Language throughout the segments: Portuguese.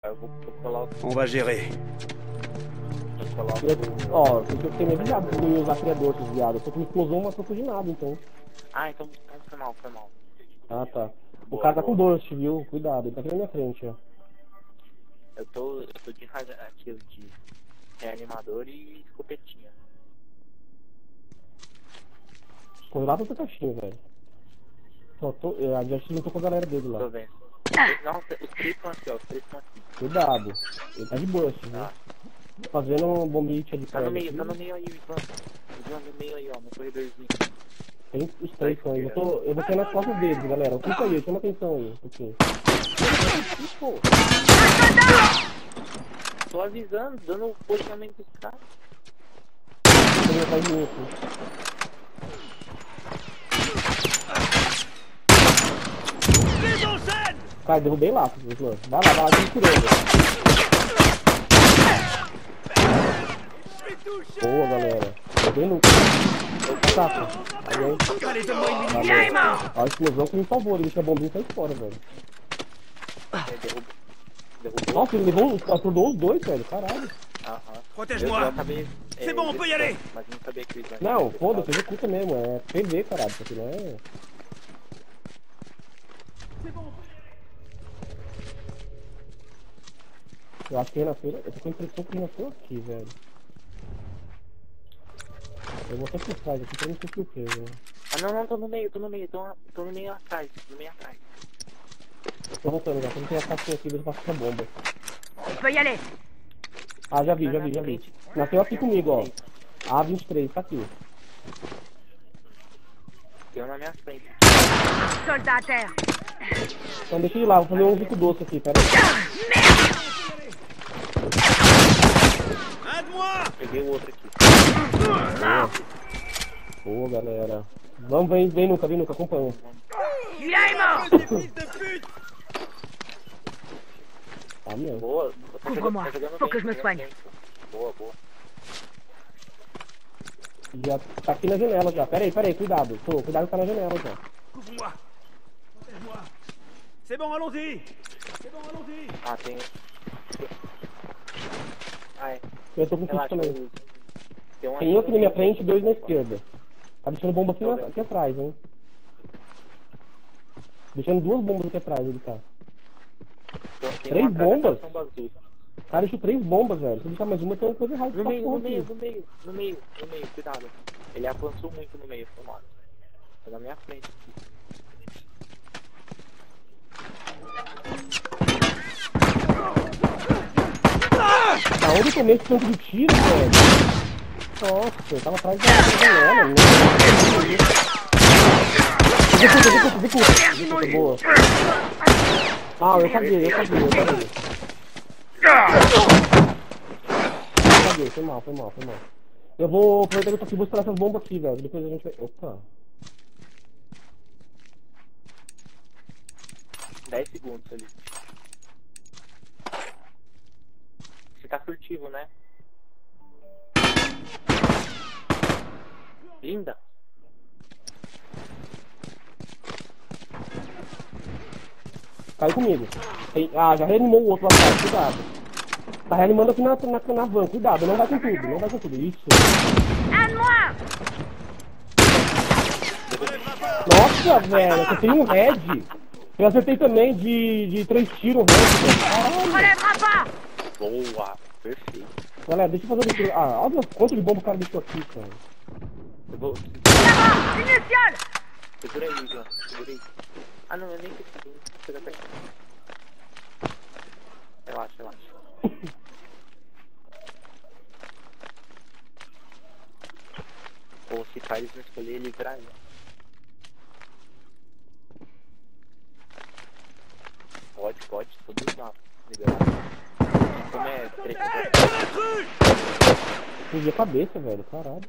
Eu coloco. On va gérer. Eu coloco. Ó, eu fiquei meio viado por não usar criador, esses viados. Só que me explosou uma troca de nada, então. Ah, então foi mal, foi mal. Ah, tá. O Boa, cara tá com boa. burst, viu? Cuidado, ele tá aqui na minha frente, ó. Eu tô de radioativo de reanimador e escopetinha. Corre lá pra tua caixinha, velho. Só tô, a gente lutou com a galera dele lá. Tô vendo. Nossa, os três estão aqui, ó. Os três estão aqui. Cuidado. Ele tá de burst, viu? Tá. Fazendo um bombite de Tá no prédio meio, aqui. tá no meio aí, Ivan. Ivan no meio aí, ó. No corredorzinho. Tem os três são aí. Eu vou cair nas costas deles, galera. Fica aí, chama atenção aí. Um pouquinho. Pô, Tô avisando, dando o posicionamento dos caras. tem atrás de mim aqui. Cara, derrubei lá, Ivan. Vai lá, tô me curando. Boa, galera. Bem no... Tá. Aí, valeu. Ó, a explosão que me salvou, ele deixa a bombinha e sai fora, velho. Derrubou. Nossa, ele levou, aturdou os dois, velho, caralho. Aham. Protège-moi. Eu acabei, C'est bon, on peut y aller. Mas não sabia que eles iam Não, fazer foda-se, executa mesmo, é PV, caralho, isso aqui não é... Eu acho que renasceu, eu tô com a impressão que renasceu aqui, velho. Eu vou até por trás aqui pra não ter surpresa, né? Ah, não, tô no meio, tô no meio atrás, Tô voltando já, quando tem a caixinha aqui, eu passo essa bomba. Peut y aller. Ah, já vi. Nasceu aqui comigo, ó. A23, tá aqui. Deu na minha frente. Soldat à terre. Então deixa ele lá, vou fazer um bico doce aqui, pera aí. Peguei o outro aqui. Boa, galera. Vamos, vem nunca, acompanha. Celui-là est mort. Tá mesmo. Boa. Couvre-moi. Faut que je me soigne. Boa. Já tá aqui na janela já. Pera aí, cuidado. Cuidado que tá na janela já. Couvre-moi. Protège-moi. C'est bon, allons-y. Ah, tem. Ah, é. Eu tô com kit Relaxa, também. Tem um Tem um aqui na minha frente e dois na esquerda. Tá deixando bomba aqui atrás, hein. Deixando duas bombas aqui atrás, ele tá. Tem Três uma bombas? carga azul. Cara, deixou 3 bombas, velho. Se deixar mais uma, tem uma coisa errada. No Tá meio, porra no meio, aqui. no meio, cuidado. Ele avançou muito no meio, foi mal. Tá na minha frente aqui. Aonde eu tomei esse tanto de tiro, velho? Nossa, eu tava atrás da janela. Executa, boa. Ah, eu caguei. Foi mal. Eu vou aproveitar que eu tô aqui, vou instalar essas bombas aqui, velho. Depois a gente vai... Opa. 10 segundos ali. Você tá furtivo, né? Linda. Caiu comigo. Já reanimou o outro lá atrás, cuidado. Tá reanimando aqui na van, cuidado, não vai com tudo. Isso. À Nossa, velho, eu tenho um head. Eu acertei também de 3 tiros, velho. Caralho. relèvera pas. Boa. Perfeito. Galera, deixa eu fazer um tiro. Olha quanto de bomba o cara deixou aqui, cara. Eu vou... Là-bas, initial. Segura aí, Ivan. Segura aí. Ah, não, eu nem preciso. Chega perto. Relaxa. Ou se faz não escolher ele pra aí. Pode, todos lá. Liberado. Como é treta? Fugi a cabeça, velho, caralho.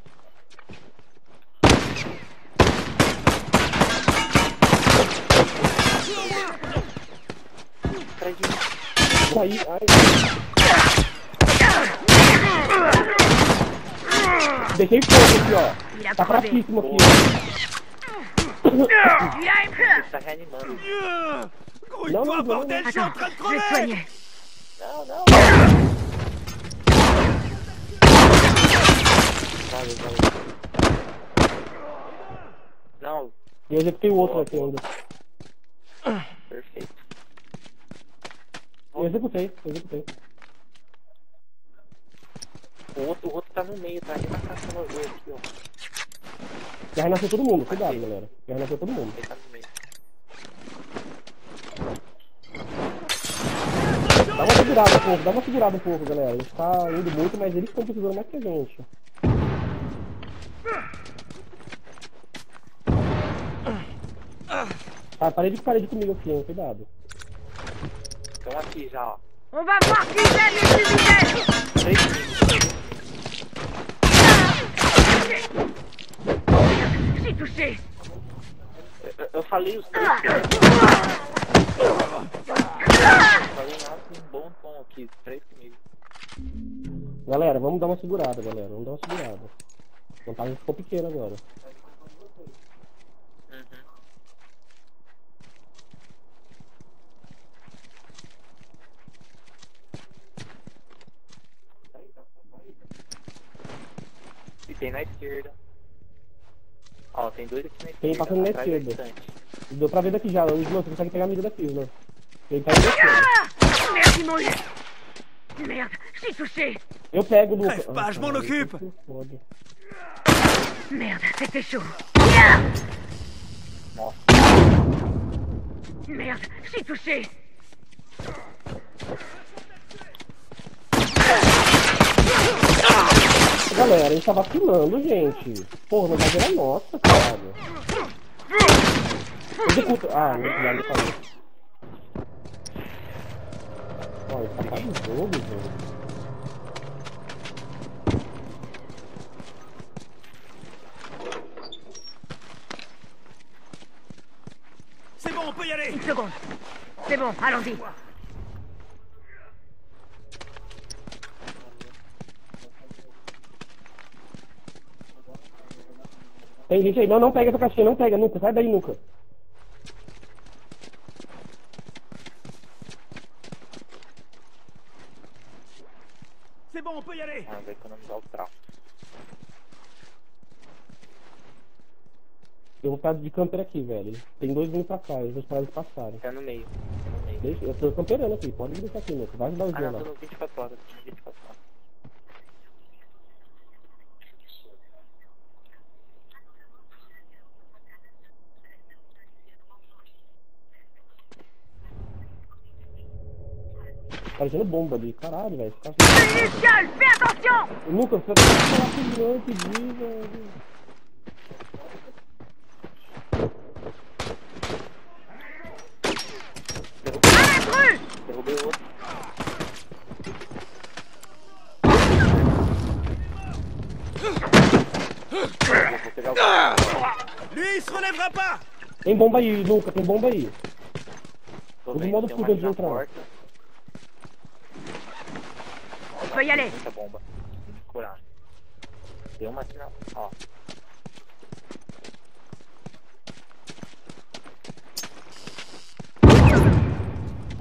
Atrás de mim. Aí, ai. Deixei fogo aqui, ó. Tá fraquíssimo aqui, ó. Celui-là est mort. Ele tá reanimando. Grouille-toi, bordel, je suis en train de Je vais crever. soigner. Não, Valeu, valeu. Não, E eu executei o outro aqui ainda. perfeito. Eu executei. O outro tá no meio, tá ali na caixa do bagulho aqui, ó. Já renasceu todo mundo, cuidado, galera. Já renasceu todo mundo. Ele tá no meio. Dá uma segurada um pouco, galera. A gente tá indo muito, mas eles estão precisando mais que a gente. Ah, parede comigo aqui, hein? Cuidado. Estão aqui já, ó. On va voir qui est le plus vitesse. 3 inimigos. J'ai touché. Eu falei os 3. Eu falei nada com um bom tom aqui. 3 comigo. Galera, vamos dar uma segurada, galera. Vamos dar uma segurada. A vantagem ficou pequena agora. E tem na esquerda. Ó, tem 2 aqui na esquerda. Tem passando na atrás da esquerda. estante. Deu pra ver daqui já. Isla, você consegue pegar a mira daqui, Isla. Ele tá aí da esquerda. Ah, merci, mon Dieu. Merde, j'ai touché. Eu pego do... Crève pas, je m'en occupe. Fode. Merde, c'était chaud. Nossa. Merde, j'ai touché. Galera, a gente tá vacilando, gente. Porra, mas era nossa, cara. Executa. Ah, não, já me falou. Ó, ele tá quase jogo, gente. C'est bon, on peut y aller. Une seconde. C'est bon, allons-y. Tem gente aí. Não, não pega essa caixinha. Não pega, nunca. Sai daí, nunca. C'est bon, on peut y aller. Ah, vai economizar o trapo. Eu vou ficar de camper aqui, velho. Tem 2 vindo pra cá. Eu vou esperar eles passarem. Tá no meio. Tá no meio. Deixa, eu tô camperando aqui. Pode deixar aqui, nunca. Vai ajudar o Ah, dia não, lá. tô no 24 horas. 24 horas. Parecendo bomba ali. Caralho, velho. Fica... Initial, fais attention. Lucas, você tá falando que diz, velho. Derrubei o outro. Vou pegar o... Lui, il se relèvera pas. Tem bomba aí, Lucas. Tem bomba aí. Tô Todo vendo, mundo tem fuga uma de na entrar. porta. On peut y aller. Muita bomba. Tem que curar. Tem uma aqui na... Ó.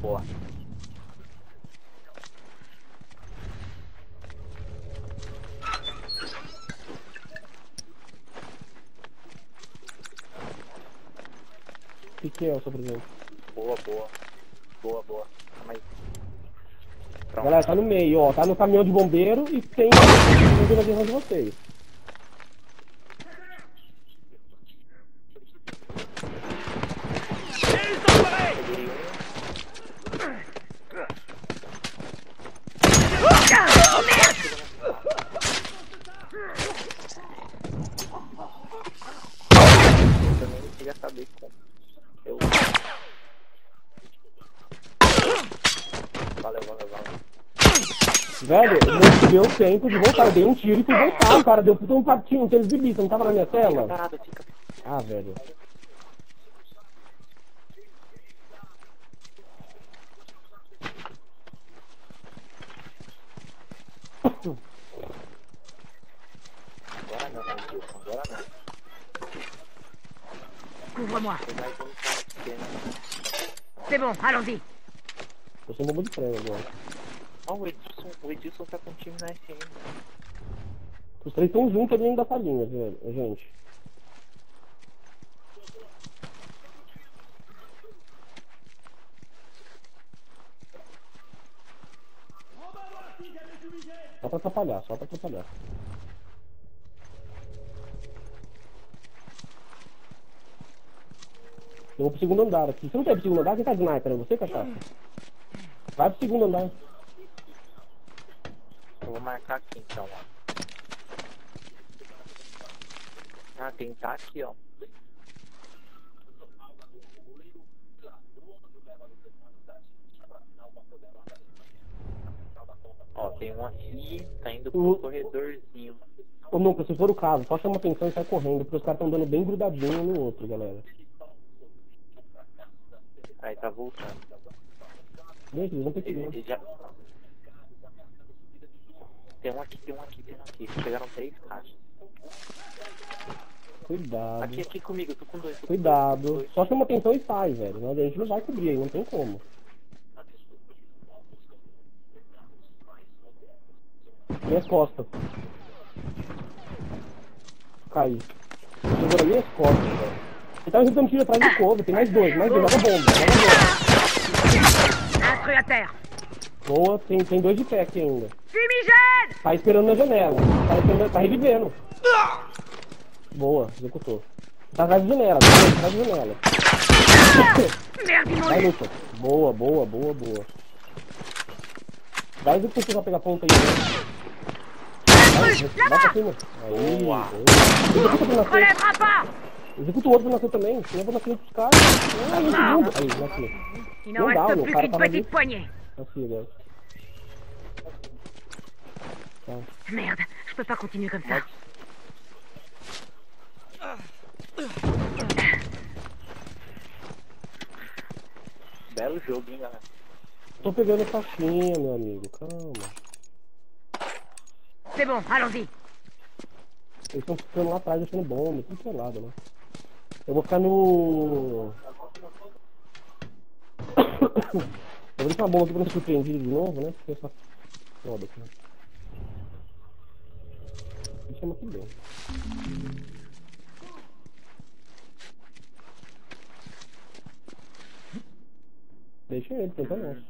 Boa. O que é, seu presidente? Boa, boa. Boa, boa. Calma aí. Pronto. Galera, tá no meio, ó. Tá no caminhão de bombeiro e tem um na direção de vocês. Ils sont parés. Peguei um. Eu também não queria saber como. Eu... Valeu, valeu, valeu. Velho, não deu tempo de voltar. Eu dei um tiro e fui voltar. O cara deu puta um patinho, um tênis de bicho. Não tava na minha tela? Parada, fica. Ah, velho. Agora não, Wilson. Agora não. Couvre-moi. Tem mais um cara pequeno. C'est bon, allons-y. Eu sou um bomba de prego agora. Ó, o Edilson tá com o time na SM. Os três estão juntos ali dentro da salinha, velho, gente. Só pra atrapalhar, só pra atrapalhar. Eu vou pro segundo andar aqui. Você não quer ir pro segundo andar? Quem tá de sniper? É você, cachaça? Vai pro segundo andar. Eu vou marcar aqui então, ó. Ah, tem tá aqui, ó. Ó, tem um aqui, tá indo pro corredorzinho. Ô, nunca, se for o caso, só chama atenção e sai correndo, porque os caras estão dando bem grudadinho um no outro, galera. Aí tá voltando. Deixa, eles vão ter que ir. Ele já... Tem um aqui, tem um aqui, tem um aqui. Pegaram 3 caixas. Cuidado. Aqui comigo, eu tô com 2. Cuidado. Só chama atenção e sai, velho. A gente não vai cobrir aí, não tem como. Minhas costas. Caí. Segura minhas costas, velho. Ele tá ajudando tiro atrás do covo. Tem mais dois, joga bomba, joga bomba. Intrus à terre. Boa, tem dois de pé aqui ainda. Fumigène! Tá esperando na janela. Tá revivendo. Boa, executou. Tá atrás da janela, tá atrás da janela. Merde, mon Vai, Dieu! Luca. Boa. Vai executar pra pegar a ponta aí. Vai pra cima. Aí, boa. Executa pra nascer. Relèvera pas! Executa o outro pra nascer também. Leva na frente dos caras. Ah, no segundo. Aí, nasceu. Il Non, n'en bah, reste le plus cara qu'une tava petite vite. poignée. Nasceu, galera. Tá. Merde, je peux pas continuer comme ça. Belo jogo, hein, galera. Tô pegando faixinha, meu amigo. Calma. C'est bon, allons-y. Eles estão ficando lá atrás, deixando bomba, tudo que é lado, né? Eu vou ficar no... Eu vou deixar uma bomba aqui pra não ser surpreendido de novo, né? Porque essa... Foda aqui. Deixa aqui bem. Deixa ele, tenta não. Une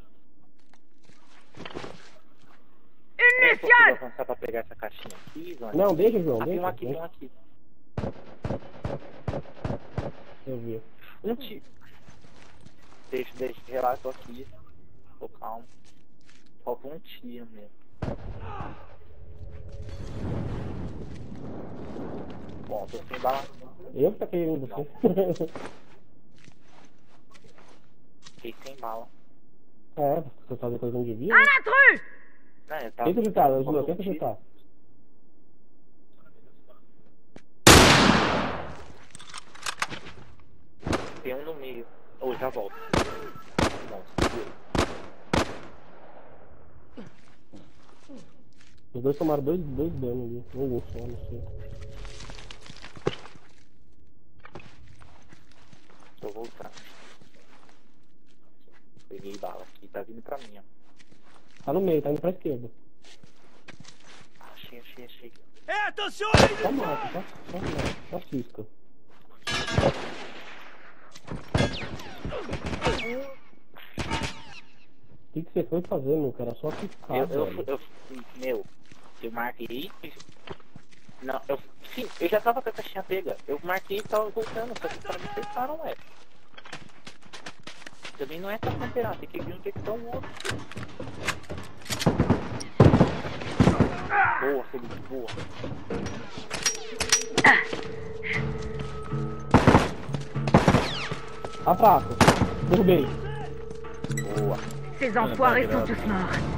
Eu vou mission! avançar pra pegar essa caixinha aqui, Zona. Não, deixa, João, Ah, tem deixa. um aqui, tem um aqui. Eu vi. Um tiro. Deixa, relaxa, tô aqui. Tô calmo. Falta um tiro mesmo. Bom, tô sem bala. Eu que tá querendo você. Fiquei sem bala. É, você fazer coisa que não devia. Un intrus! Não, eu tava... Tenta acertar, Júlio, faltou um tenta tiro. acertar. Tem um no meio. Ou já volto. Não, segura. Os dois tomaram dois danos ali. Ou um só, não sei. Tô voltando. Peguei bala aqui, tá vindo pra mim, ó. Tá no meio, tá indo pra esquerda. Achei. Et attention à Só l'ennemi! mata, só cisca. O que você foi fazer, meu cara? Só ciscar, velho. Eu marquei. Não, sim, eu já tava com a caixinha pega. Eu marquei e tava voltando, só que os caras me acertaram, ué. Também não é pra camperar, tem que vir um que tá o outro. Boa, Felipe, boa. Tá fraco. Derrubei. Boa. Ces enfoirés sont tous morts.